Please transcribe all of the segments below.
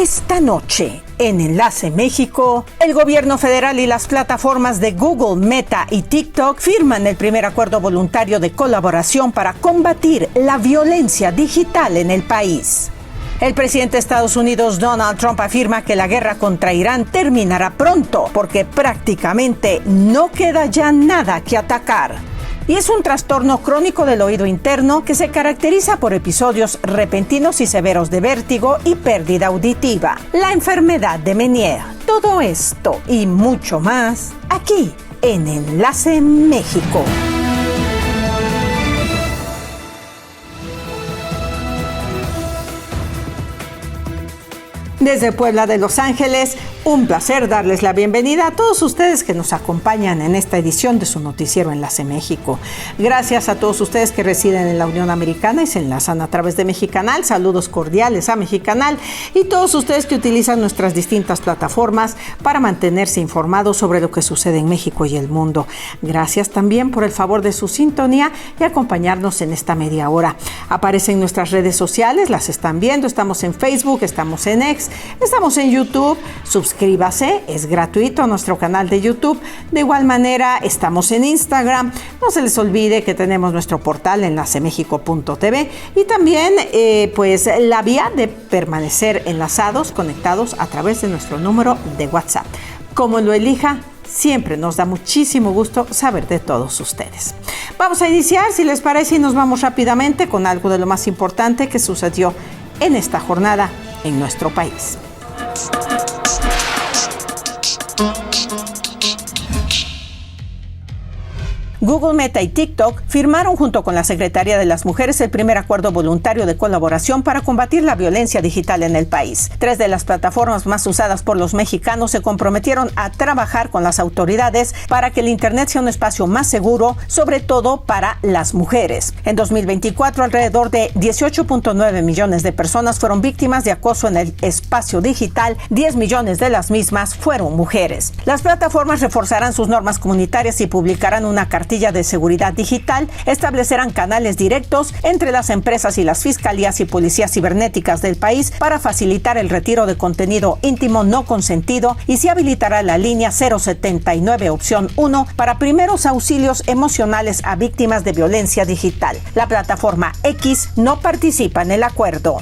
Esta noche, en Enlace México, el gobierno federal y las plataformas de Google, Meta y TikTok firman el primer acuerdo voluntario de colaboración para combatir la violencia digital en el país. El presidente de Estados Unidos, Donald Trump, afirma que la guerra contra Irán terminará pronto porque prácticamente no queda ya nada que atacar. Y es un trastorno crónico del oído interno que se caracteriza por episodios repentinos y severos de vértigo y pérdida auditiva. La enfermedad de Meniere. Todo esto y mucho más aquí en Enlace México. Desde Puebla de Los Ángeles, un placer darles la bienvenida a todos ustedes que nos acompañan en esta edición de su noticiero Enlace México. Gracias a todos ustedes que residen en la Unión Americana y se enlazan a través de Mexicanal. Saludos cordiales a Mexicanal y todos ustedes que utilizan nuestras distintas plataformas para mantenerse informados sobre lo que sucede en México y el mundo. Gracias también por el favor de su sintonía y acompañarnos en esta media hora. Aparecen nuestras redes sociales, las están viendo, estamos en Facebook, estamos en X, estamos en YouTube. Suscríbase, es gratuito a nuestro canal de YouTube. De igual manera, estamos en Instagram. No se les olvide que tenemos nuestro portal enlacemexico.tv y también pues la vía de permanecer enlazados, conectados a través de nuestro número de WhatsApp. Como lo elija, siempre nos da muchísimo gusto saber de todos ustedes. Vamos a iniciar, si les parece, y nos vamos rápidamente con algo de lo más importante que sucedió en esta jornada en nuestro país. Google, Meta y TikTok firmaron junto con la Secretaría de las Mujeres el primer acuerdo voluntario de colaboración para combatir la violencia digital en el país. 3 de las plataformas más usadas por los mexicanos se comprometieron a trabajar con las autoridades para que el Internet sea un espacio más seguro, sobre todo para las mujeres. En 2024, alrededor de 18.9 millones de personas fueron víctimas de acoso en el espacio digital. 10 millones de las mismas fueron mujeres. Las plataformas reforzarán sus normas comunitarias y publicarán una cartilla de seguridad digital, establecerán canales directos entre las empresas y las fiscalías y policías cibernéticas del país para facilitar el retiro de contenido íntimo no consentido y se habilitará la línea 079 opción 1 para primeros auxilios emocionales a víctimas de violencia digital. La plataforma X no participa en el acuerdo.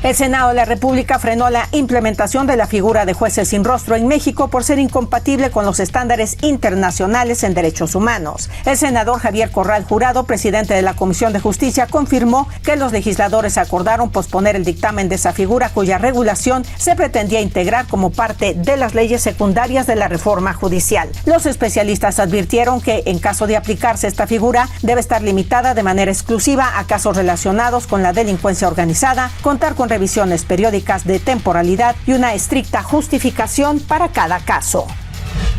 El Senado de la República frenó la implementación de la figura de jueces sin rostro en México por ser incompatible con los estándares internacionales en derechos humanos. El senador Javier Corral Jurado, presidente de la Comisión de Justicia, confirmó que los legisladores acordaron posponer el dictamen de esa figura cuya regulación se pretendía integrar como parte de las leyes secundarias de la reforma judicial. Los especialistas advirtieron que en caso de aplicarse esta figura debe estar limitada de manera exclusiva a casos relacionados con la delincuencia organizada, contar con revisiones periódicas de temporalidad y una estricta justificación para cada caso.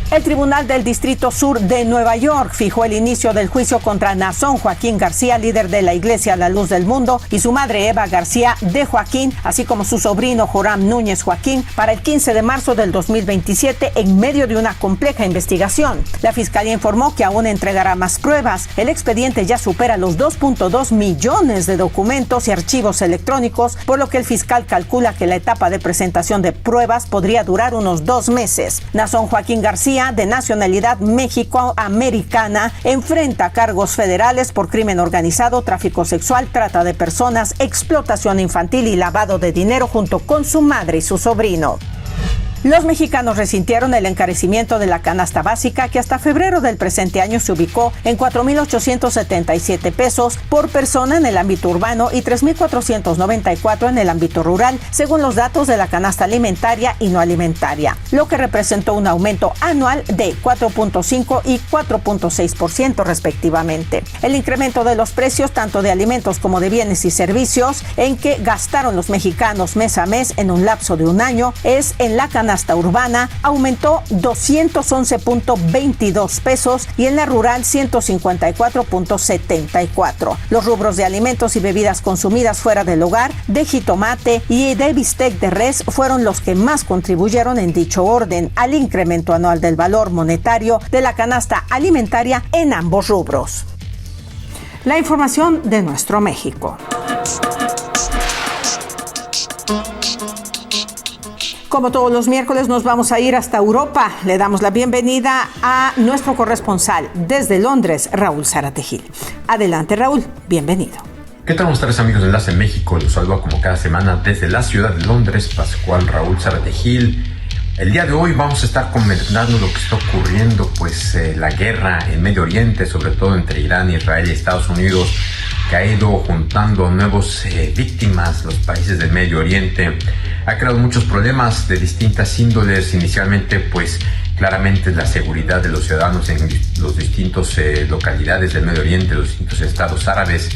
El Tribunal del Distrito Sur de Nueva York fijó el inicio del juicio contra Nazón Joaquín García, líder de la Iglesia La Luz del Mundo, y su madre Eva García de Joaquín, así como su sobrino Joram Núñez Joaquín, para el 15 de marzo del 2027 en medio de una compleja investigación. La Fiscalía informó que aún entregará más pruebas. El expediente ya supera los 2.2 millones de documentos y archivos electrónicos, por lo que el fiscal calcula que la etapa de presentación de pruebas podría durar unos 2 meses. Nazón Joaquín García, de nacionalidad mexicoamericana, enfrenta cargos federales por crimen organizado, tráfico sexual, trata de personas, explotación infantil y lavado de dinero junto con su madre y su sobrino. Los mexicanos resintieron el encarecimiento de la canasta básica, que hasta febrero del presente año se ubicó en 4,877 pesos por persona en el ámbito urbano y 3,494 en el ámbito rural, según los datos de la canasta alimentaria y no alimentaria, lo que representó un aumento anual de 4.5 y 4.6% respectivamente. El incremento de los precios tanto de alimentos como de bienes y servicios en que gastaron los mexicanos mes a mes en un lapso de un año es en la canasta urbana aumentó 211.22 pesos y en la rural 154.74. Los rubros de alimentos y bebidas consumidas fuera del hogar, de jitomate y de bistec de res fueron los que más contribuyeron en dicho orden al incremento anual del valor monetario de la canasta alimentaria en ambos rubros. La información de nuestro México. Como todos los miércoles nos vamos a ir hasta Europa. Le damos la bienvenida a nuestro corresponsal desde Londres, Raúl Zárate Gil. Adelante, Raúl, bienvenido. ¿Qué tal? Buenas tardes, amigos de Enlace México. Los saludo como cada semana desde la ciudad de Londres, Pascual Raúl Zárate Gil. El día de hoy vamos a estar comentando lo que está ocurriendo, la guerra en Medio Oriente, sobre todo entre Irán, Israel y Estados Unidos, que ha ido juntando nuevos víctimas. Los países del Medio Oriente ha creado muchos problemas de distintas índoles. Inicialmente, claramente la seguridad de los ciudadanos en los distintos localidades del Medio Oriente, los distintos estados árabes,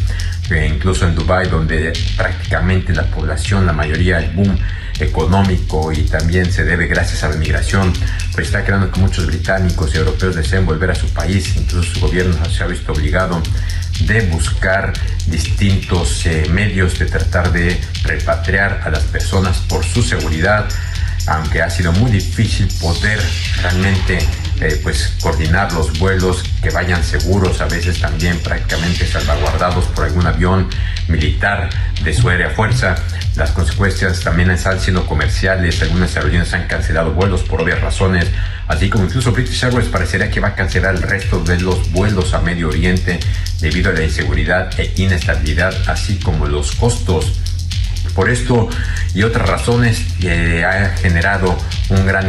incluso en Dubái, donde prácticamente la población, la mayoría, el boom económico y también se debe gracias a la migración, está creando que muchos británicos y europeos deseen volver a su país. Incluso su gobierno se ha visto obligado de buscar distintos medios de tratar de repatriar a las personas por su seguridad, aunque ha sido muy difícil poder realmente coordinar los vuelos que vayan seguros, a veces también prácticamente salvaguardados por algún avión militar de su aérea fuerza. Las consecuencias también están siendo comerciales. Algunas aerolíneas han cancelado vuelos por obvias razones, así como incluso British Airways parecería que va a cancelar el resto de los vuelos a Medio Oriente debido a la inseguridad e inestabilidad, así como los costos. Por esto y otras razones ha generado un gran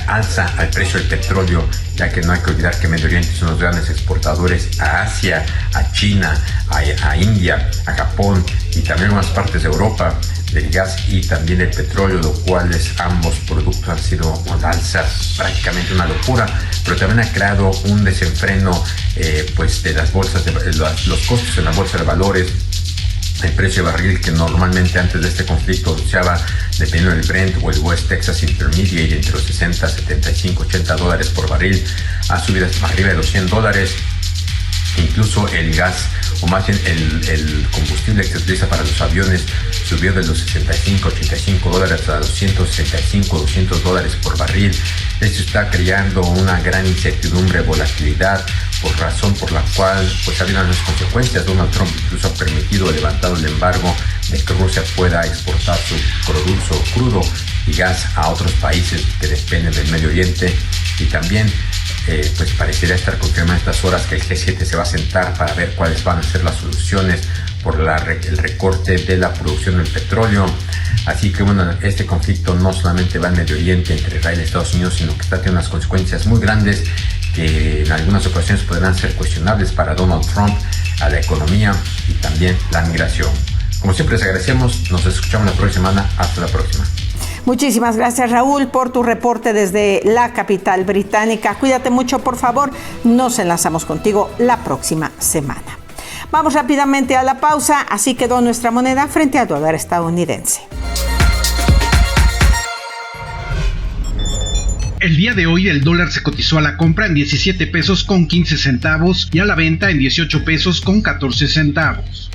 alza al precio del petróleo, ya que no hay que olvidar que Medio Oriente son los grandes exportadores a Asia, a China, a India, a Japón y también unas partes de Europa del gas y también el petróleo, lo cual ambos productos han sido una alza, prácticamente una locura, pero también ha creado un desenfreno de las bolsas, los costos en la bolsa de valores. El precio de barril, que normalmente antes de este conflicto oscilaba, dependiendo del Brent o el West Texas Intermediate, entre los 60, 75, 80 dólares por barril, ha subido hasta arriba de los 100 dólares. Incluso el gas, o más bien el combustible que se utiliza para los aviones, subió de los 65, 85 dólares a los 165, 200 dólares por barril. Esto está creando una gran incertidumbre, volatilidad, por razón por la cual ha habido unas consecuencias. Donald Trump incluso ha permitido, levantado el embargo de que Rusia pueda exportar su producto crudo y gas a otros países que dependen del Medio Oriente. Y también parecería estar confirmado en estas horas que el G7 se va a sentar para ver cuáles van a ser las soluciones por el recorte de la producción del petróleo. Así que este conflicto no solamente va en Medio Oriente entre Israel y Estados Unidos, sino que está teniendo unas consecuencias muy grandes que en algunas ocasiones podrán ser cuestionables para Donald Trump, a la economía y también la migración. Como siempre les agradecemos, nos escuchamos la próxima semana. Hasta la próxima. Muchísimas gracias, Raúl, por tu reporte desde la capital británica. Cuídate mucho, por favor. Nos enlazamos contigo la próxima semana. Vamos rápidamente a la pausa. Así quedó nuestra moneda frente al dólar estadounidense. El día de hoy el dólar se cotizó a la compra en 17 pesos con 15 centavos y a la venta en 18 pesos con 14 centavos.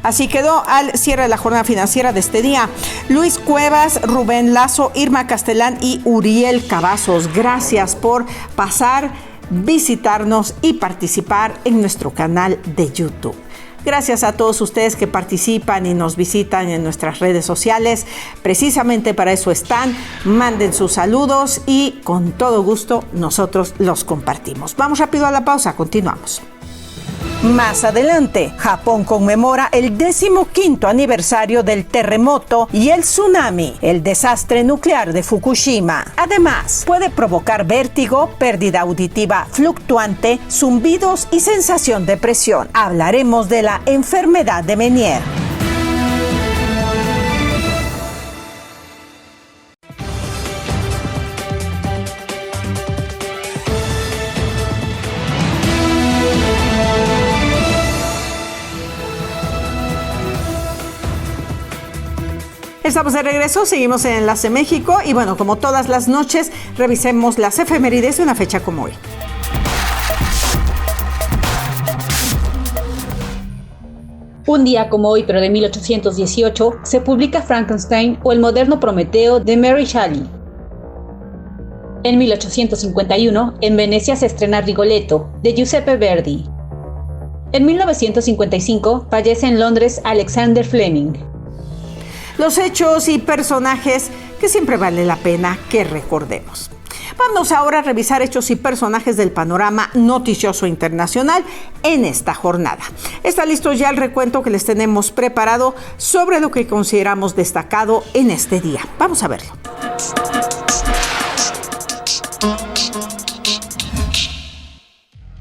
Así quedó al cierre de la jornada financiera de este día. Luis Cuevas, Rubén Lazo, Irma Castelán y Uriel Cavazos, gracias por pasar, visitarnos y participar en nuestro canal de YouTube. Gracias a todos ustedes que participan y nos visitan en nuestras redes sociales. Precisamente para eso están. Manden sus saludos y con todo gusto nosotros los compartimos. Vamos rápido a la pausa, continuamos. Más adelante, Japón conmemora el 15º aniversario del terremoto y el tsunami, el desastre nuclear de Fukushima. Además, puede provocar vértigo, pérdida auditiva fluctuante, zumbidos y sensación de presión. Hablaremos de la enfermedad de Meniere. Estamos de regreso, seguimos en Enlace México y bueno, como todas las noches, revisemos las efemérides de una fecha como hoy. Un día como hoy, pero de 1818, se publica Frankenstein o el moderno Prometeo de Mary Shelley. En 1851, en Venecia se estrena Rigoletto, de Giuseppe Verdi. En 1955, fallece en Londres Alexander Fleming. Los hechos y personajes que siempre vale la pena que recordemos. Vamos ahora a revisar hechos y personajes del panorama noticioso internacional en esta jornada. Está listo ya el recuento que les tenemos preparado sobre lo que consideramos destacado en este día. Vamos a verlo.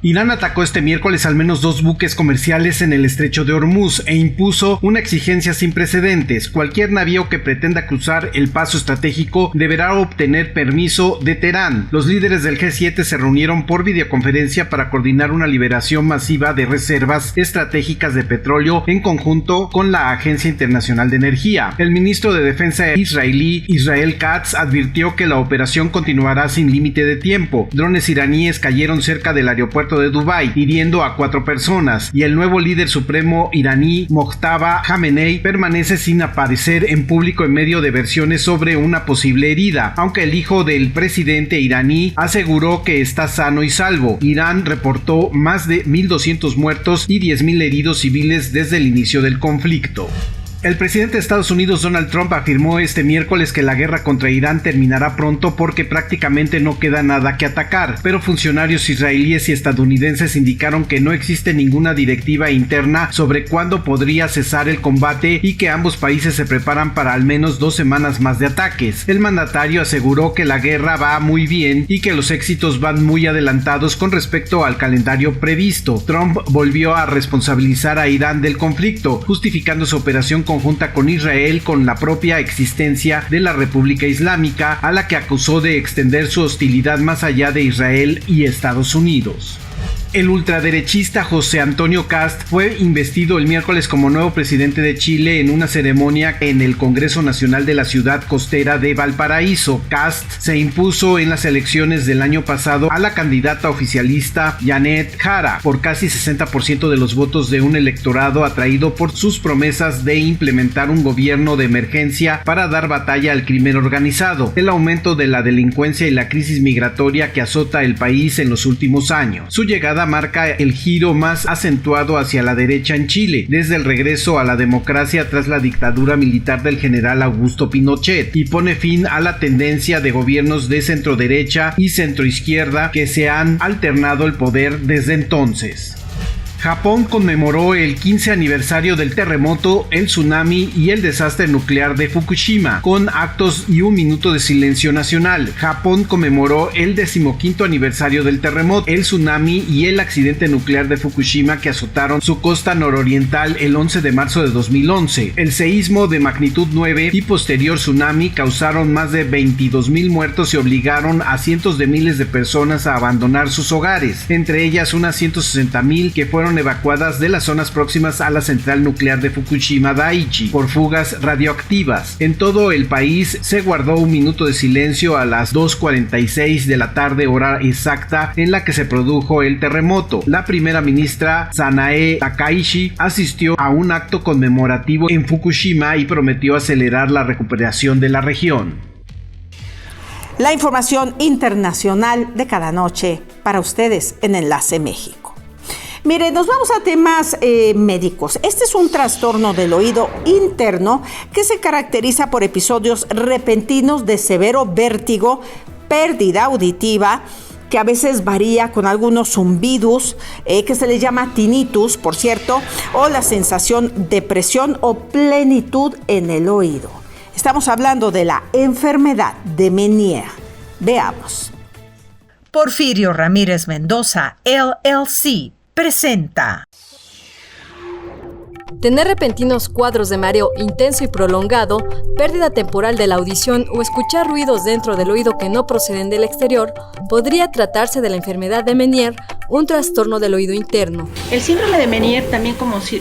Irán atacó este miércoles al menos 2 buques comerciales en el estrecho de Hormuz e impuso una exigencia sin precedentes. Cualquier navío que pretenda cruzar el paso estratégico deberá obtener permiso de Teherán. Los líderes del G7 se reunieron por videoconferencia para coordinar una liberación masiva de reservas estratégicas de petróleo en conjunto con la Agencia Internacional de Energía. El ministro de Defensa israelí, Israel Katz, advirtió que la operación continuará sin límite de tiempo. Drones iraníes cayeron cerca del aeropuerto de Dubái, hiriendo a 4 personas, y el nuevo líder supremo iraní, Mojtaba Khamenei, permanece sin aparecer en público en medio de versiones sobre una posible herida, aunque el hijo del presidente iraní aseguró que está sano y salvo. Irán reportó más de 1.200 muertos y 10.000 heridos civiles desde el inicio del conflicto. El presidente de Estados Unidos, Donald Trump, afirmó este miércoles que la guerra contra Irán terminará pronto porque prácticamente no queda nada que atacar, pero funcionarios israelíes y estadounidenses indicaron que no existe ninguna directiva interna sobre cuándo podría cesar el combate y que ambos países se preparan para al menos 2 semanas más de ataques. El mandatario aseguró que la guerra va muy bien y que los éxitos van muy adelantados con respecto al calendario previsto. Trump volvió a responsabilizar a Irán del conflicto, justificando su operación conjunta con Israel con la propia existencia de la República Islámica, a la que acusó de extender su hostilidad más allá de Israel y Estados Unidos. El ultraderechista José Antonio Kast fue investido el miércoles como nuevo presidente de Chile en una ceremonia en el Congreso Nacional de la ciudad costera de Valparaíso. Kast se impuso en las elecciones del año pasado a la candidata oficialista Janet Jara por casi 60% de los votos de un electorado atraído por sus promesas de implementar un gobierno de emergencia para dar batalla al crimen organizado, el aumento de la delincuencia y la crisis migratoria que azota el país en los últimos años. Su llegada marca el giro más acentuado hacia la derecha en Chile, desde el regreso a la democracia tras la dictadura militar del general Augusto Pinochet, y pone fin a la tendencia de gobiernos de centroderecha y centroizquierda que se han alternado el poder desde entonces. Japón conmemoró el 15 aniversario del terremoto, el tsunami y el desastre nuclear de Fukushima, con actos y un minuto de silencio nacional. Japón conmemoró el 15º aniversario del terremoto, el tsunami y el accidente nuclear de Fukushima que azotaron su costa nororiental el 11 de marzo de 2011. El seísmo de magnitud 9 y posterior tsunami causaron más de 22.000 muertos y obligaron a cientos de miles de personas a abandonar sus hogares, entre ellas unas 160.000 que fueron evacuadas de las zonas próximas a la central nuclear de Fukushima Daiichi por fugas radioactivas. En todo el país se guardó un minuto de silencio a las 2:46 de la tarde, hora exacta en la que se produjo el terremoto. La primera ministra Sanae Takaichi asistió a un acto conmemorativo en Fukushima y prometió acelerar la recuperación de la región. La información internacional de cada noche para ustedes en Enlace México. Mire, nos vamos a temas médicos. Este es un trastorno del oído interno que se caracteriza por episodios repentinos de severo vértigo, pérdida auditiva, que a veces varía con algunos zumbidos, que se le llama tinnitus, por cierto, o la sensación de presión o plenitud en el oído. Estamos hablando de la enfermedad de Meniere. Veamos. Porfirio Ramírez Mendoza, LLC, presenta. Tener repentinos cuadros de mareo intenso y prolongado, pérdida temporal de la audición o escuchar ruidos dentro del oído que no proceden del exterior podría tratarse de la enfermedad de Meniere, un trastorno del oído interno. El síndrome de Meniere, también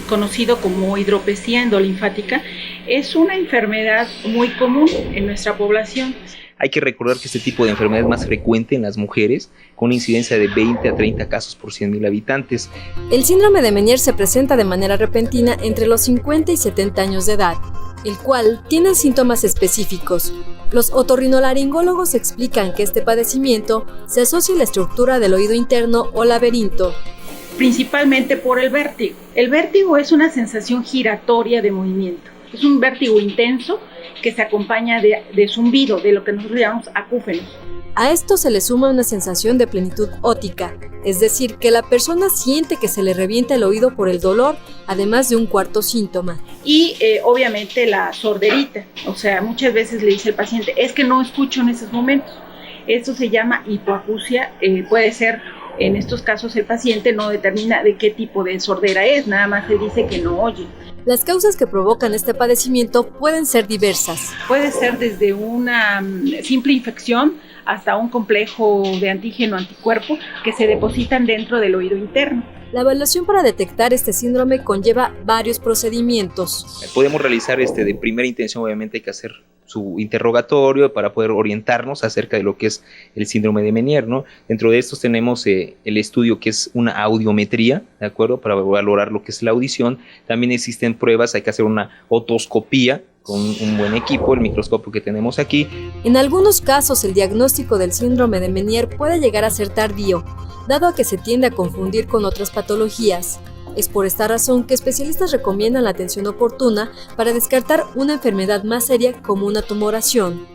conocido como hidropesía endolinfática, es una enfermedad muy común en nuestra población. Hay que recordar que este tipo de enfermedad es más frecuente en las mujeres, con una incidencia de 20 a 30 casos por 100.000 habitantes. El síndrome de Meniere se presenta de manera repentina entre los 50 y 70 años de edad, el cual tiene síntomas específicos. Los otorrinolaringólogos explican que este padecimiento se asocia a la estructura del oído interno o laberinto. Principalmente por el vértigo. El vértigo es una sensación giratoria de movimiento. Es un vértigo intenso que se acompaña de zumbido, de lo que nosotros llamamos acúfenos. A esto se le suma una sensación de plenitud óptica, es decir, que la persona siente que se le revienta el oído por el dolor, además de un cuarto síntoma. Y obviamente la sorderita, o sea, muchas veces le dice el paciente, es que no escucho en esos momentos. Esto se llama hipoacusia, puede ser, en estos casos el paciente no determina de qué tipo de sordera es, nada más le dice que no oye. Las causas que provocan este padecimiento pueden ser diversas. Puede ser desde una simple infección hasta un complejo de antígeno-anticuerpo que se depositan dentro del oído interno. La evaluación para detectar este síndrome conlleva varios procedimientos. Podemos realizar de primera intención, obviamente hay que hacer su interrogatorio para poder orientarnos acerca de lo que es el síndrome de Meniere, ¿no? Dentro de estos tenemos el estudio que es una audiometría, ¿de acuerdo? Para valorar lo que es la audición. También existen pruebas, hay que hacer una otoscopía con un buen equipo, el microscopio que tenemos aquí. En algunos casos, el diagnóstico del síndrome de Meniere puede llegar a ser tardío, dado a que se tiende a confundir con otras patologías. Es por esta razón que especialistas recomiendan la atención oportuna para descartar una enfermedad más seria como una tumoración.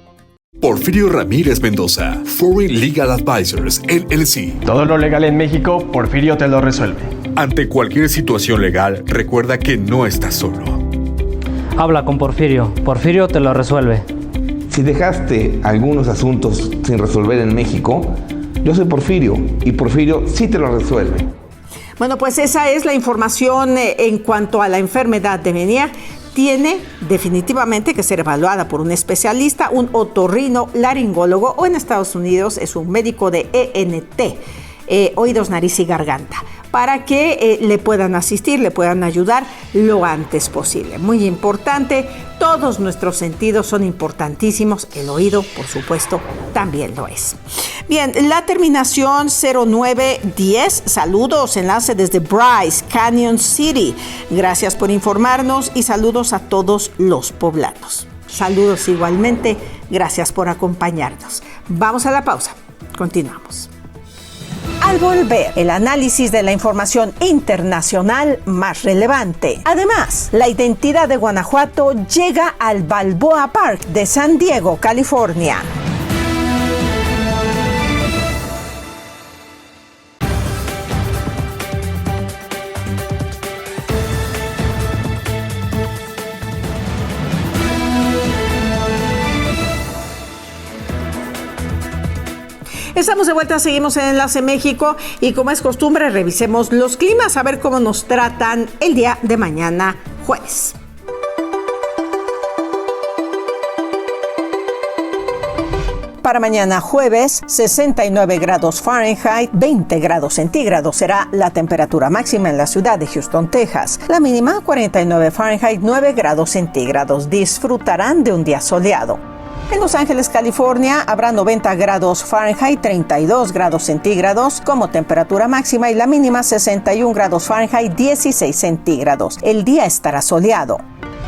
Porfirio Ramírez Mendoza, Foreign Legal Advisors, LLC. Todo lo legal en México, Porfirio te lo resuelve. Ante cualquier situación legal, recuerda que no estás solo. Habla con Porfirio, Porfirio te lo resuelve. Si dejaste algunos asuntos sin resolver en México, yo soy Porfirio y Porfirio sí te lo resuelve. Bueno, pues esa es la información en cuanto a la enfermedad de Meniere. Tiene definitivamente que ser evaluada por un especialista, un otorrinolaringólogo, o en Estados Unidos es un médico de ENT, oídos, nariz y garganta, para que le puedan asistir, le puedan ayudar lo antes posible. Muy importante, todos nuestros sentidos son importantísimos, el oído, por supuesto, también lo es. Bien, la terminación 0910, saludos, enlace desde Bryce, Canyon City. Gracias por informarnos y saludos a todos los poblanos. Saludos igualmente, gracias por acompañarnos. Vamos a la pausa, continuamos. Al volver, el análisis de la información internacional más relevante. Además, la identidad de Guanajuato llega al Balboa Park de San Diego, California. Estamos de vuelta, seguimos en Enlace México y como es costumbre revisemos los climas a ver cómo nos tratan el día de mañana jueves. Para mañana jueves, 69 grados Fahrenheit, 20 grados centígrados será la temperatura máxima en la ciudad de Houston, Texas. La mínima 49 Fahrenheit, 9 grados centígrados. Disfrutarán de un día soleado. En Los Ángeles, California, habrá 90 grados Fahrenheit, 32 grados centígrados como temperatura máxima y la mínima 61 grados Fahrenheit, 16 centígrados. El día estará soleado.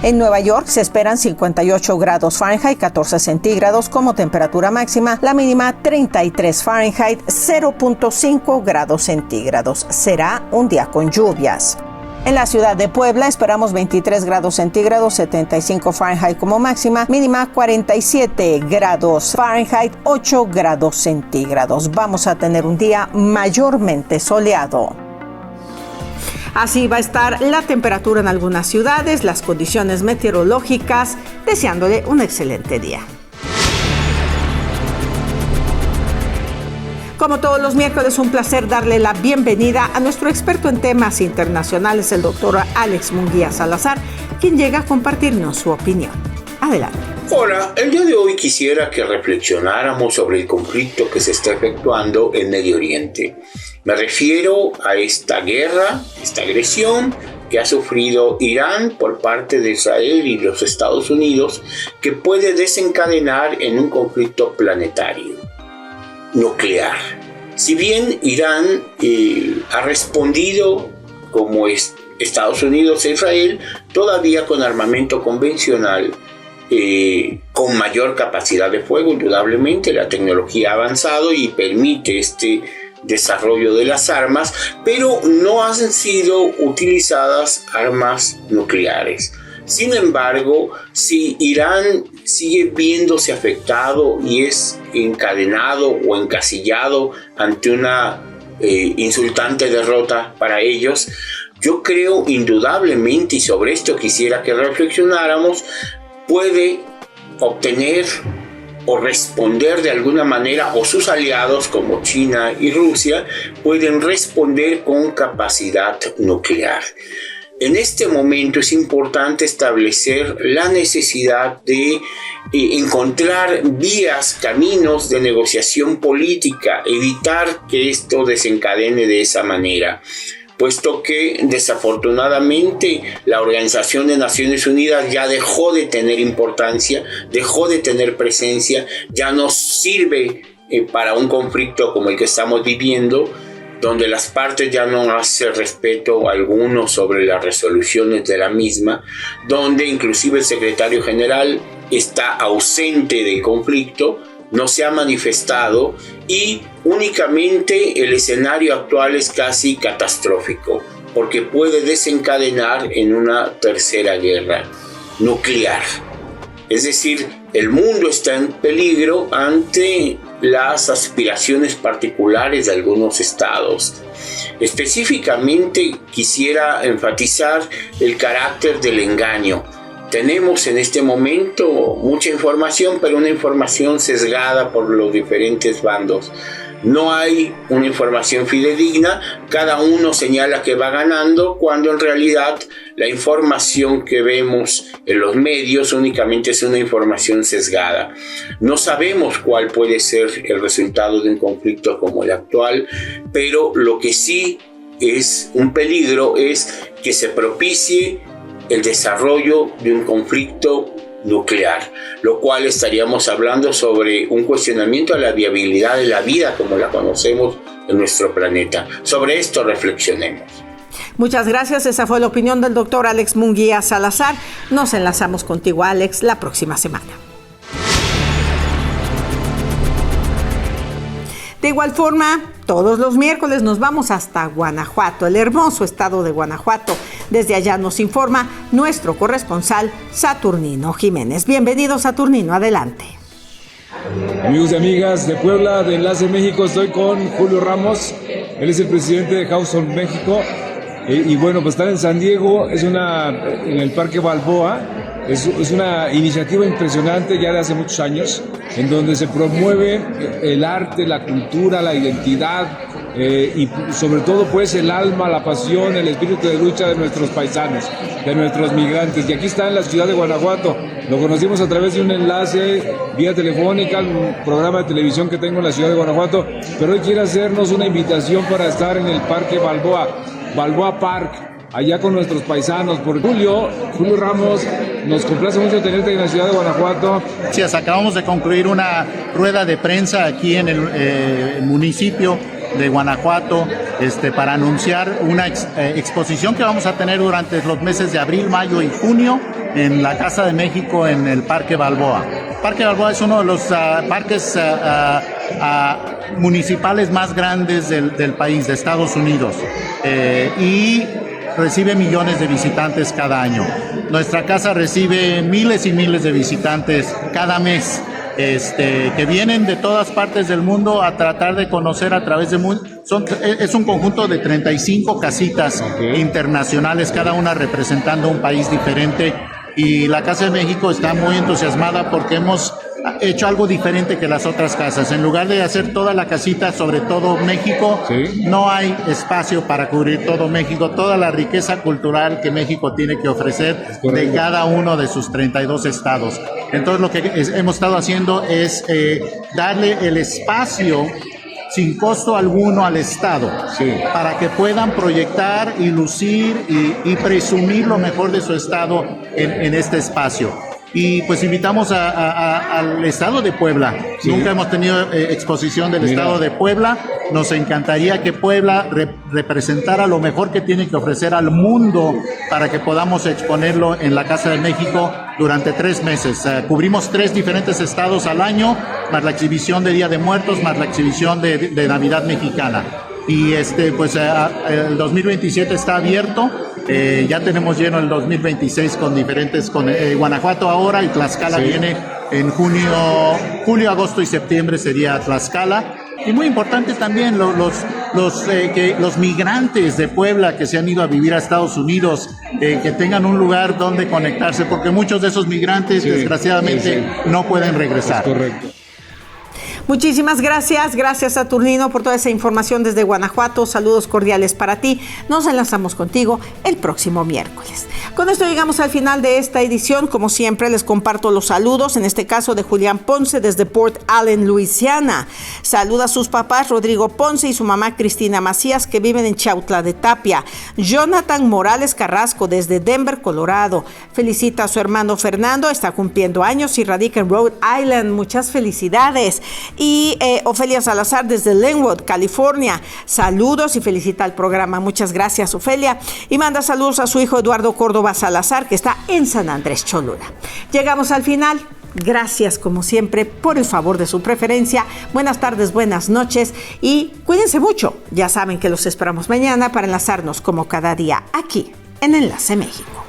En Nueva York se esperan 58 grados Fahrenheit, 14 centígrados como temperatura máxima, la mínima 33 Fahrenheit, 0.5 grados centígrados. Será un día con lluvias. En la ciudad de Puebla esperamos 23 grados centígrados, 75 Fahrenheit como máxima, mínima 47 grados Fahrenheit, 8 grados centígrados. Vamos a tener un día mayormente soleado. Así va a estar la temperatura en algunas ciudades, las condiciones meteorológicas, deseándole un excelente día. Como todos los miércoles, un placer darle la bienvenida a nuestro experto en temas internacionales, el doctor Alex Munguía Salazar, quien llega a compartirnos su opinión. Adelante. Hola, el día de hoy quisiera que reflexionáramos sobre el conflicto que se está efectuando en Medio Oriente. Me refiero a esta guerra, esta agresión que ha sufrido Irán por parte de Israel y los Estados Unidos, que puede desencadenar en un conflicto planetario nuclear. Si bien Irán ha respondido como Estados Unidos e Israel, todavía con armamento convencional, con mayor capacidad de fuego, indudablemente la tecnología ha avanzado y permite este desarrollo de las armas, pero no han sido utilizadas armas nucleares. Sin embargo, si Irán sigue viéndose afectado y es encadenado o encasillado ante una insultante derrota para ellos, yo creo indudablemente, y sobre esto quisiera que reflexionáramos, puede obtener o responder de alguna manera, o sus aliados como China y Rusia pueden responder con capacidad nuclear. En este momento es importante establecer la necesidad de encontrar vías, caminos de negociación política, evitar que esto desencadene de esa manera, puesto que desafortunadamente la Organización de Naciones Unidas ya dejó de tener importancia, dejó de tener presencia, ya no sirve para un conflicto como el que estamos viviendo, donde las partes ya no hacen respeto alguno sobre las resoluciones de la misma, donde inclusive el secretario general está ausente del conflicto, no se ha manifestado y únicamente el escenario actual es casi catastrófico, porque puede desencadenar en una tercera guerra nuclear. Es decir, el mundo está en peligro ante las aspiraciones particulares de algunos estados. Específicamente quisiera enfatizar el carácter del engaño. Tenemos en este momento mucha información, pero una información sesgada por los diferentes bandos. No hay una información fidedigna, cada uno señala que va ganando, cuando en realidad la información que vemos en los medios únicamente es una información sesgada. No sabemos cuál puede ser el resultado de un conflicto como el actual, pero lo que sí es un peligro es que se propicie el desarrollo de un conflicto nuclear, lo cual estaríamos hablando sobre un cuestionamiento a la viabilidad de la vida como la conocemos en nuestro planeta. Sobre esto reflexionemos. Muchas gracias. Esa fue la opinión del doctor Alex Munguía Salazar. Nos enlazamos contigo, Alex, la próxima semana. De igual forma, todos los miércoles nos vamos hasta Guanajuato, el hermoso estado de Guanajuato. Desde allá nos informa nuestro corresponsal Saturnino Jiménez. Bienvenido, Saturnino, adelante. Amigos y amigas de Puebla, de Enlace México, estoy con Julio Ramos. Él es el presidente de Hawthorne México. Y bueno, pues estar en San Diego en el Parque Balboa, es una iniciativa impresionante ya de hace muchos años, en donde se promueve el arte, la cultura, la identidad y sobre todo pues el alma, la pasión, el espíritu de lucha de nuestros paisanos, de nuestros migrantes. Y aquí está en la ciudad de Guanajuato. Lo conocimos a través de un enlace vía telefónica, un programa de televisión que tengo en la ciudad de Guanajuato, pero hoy quiere hacernos una invitación para estar en el Parque Balboa Park, allá con nuestros paisanos. Por Julio Ramos, nos complace mucho tenerte en la ciudad de Guanajuato. Sí, acabamos de concluir una rueda de prensa aquí en el municipio de Guanajuato para anunciar una exposición que vamos a tener durante los meses de abril, mayo y junio en la Casa de México en el Parque Balboa. Parque Balboa es uno de los parques municipales más grandes del país, de Estados Unidos, y recibe millones de visitantes cada año. Nuestra casa recibe miles y miles de visitantes cada mes, que vienen de todas partes del mundo a tratar de conocer a través de es un conjunto de 35 casitas internacionales, cada una representando un país diferente, y la Casa de México está muy entusiasmada porque hemos hecho algo diferente que las otras casas. En lugar de hacer toda la casita sobre todo México, no hay espacio para cubrir todo México, toda la riqueza cultural que México tiene que ofrecer de cada uno de sus 32 estados. Entonces lo que hemos estado haciendo es darle el espacio sin costo alguno al Estado, para que puedan proyectar y lucir y presumir lo mejor de su Estado en este espacio. Y pues invitamos al Estado de Puebla. Nunca hemos tenido exposición del Estado de Puebla. Nos encantaría que Puebla representara lo mejor que tiene que ofrecer al mundo para que podamos exponerlo en la Casa de México durante 3 meses. Cubrimos 3 diferentes estados al año, más la exhibición de Día de Muertos, más la exhibición de Navidad Mexicana. y pues el 2027 está abierto. Ya tenemos lleno el 2026 con Guanajuato ahora, y Tlaxcala viene en julio, agosto y septiembre sería Tlaxcala. Y muy importante también que los migrantes de Puebla que se han ido a vivir a Estados Unidos, que tengan un lugar donde conectarse, porque muchos de esos migrantes desgraciadamente no pueden regresar. Es correcto. Muchísimas gracias, Saturnino, por toda esa información desde Guanajuato. Saludos cordiales para ti. Nos enlazamos contigo el próximo miércoles. Con esto llegamos al final de esta edición. Como siempre, les comparto los saludos, en este caso de Julián Ponce desde Port Allen, Luisiana. Saluda a sus papás Rodrigo Ponce y su mamá Cristina Macías, que viven en Chautla de Tapia. Jonathan Morales Carrasco desde Denver, Colorado. Felicita a su hermano Fernando, está cumpliendo años y radica en Rhode Island. Muchas felicidades. Y Ofelia Salazar desde Linwood, California. Saludos y felicita al programa. Muchas gracias, Ofelia. Y manda saludos a su hijo Eduardo Córdoba Salazar, que está en San Andrés Cholula. Llegamos al final. Gracias, como siempre, por el favor de su preferencia. Buenas tardes, buenas noches y cuídense mucho. Ya saben que los esperamos mañana para enlazarnos como cada día aquí en Enlace México.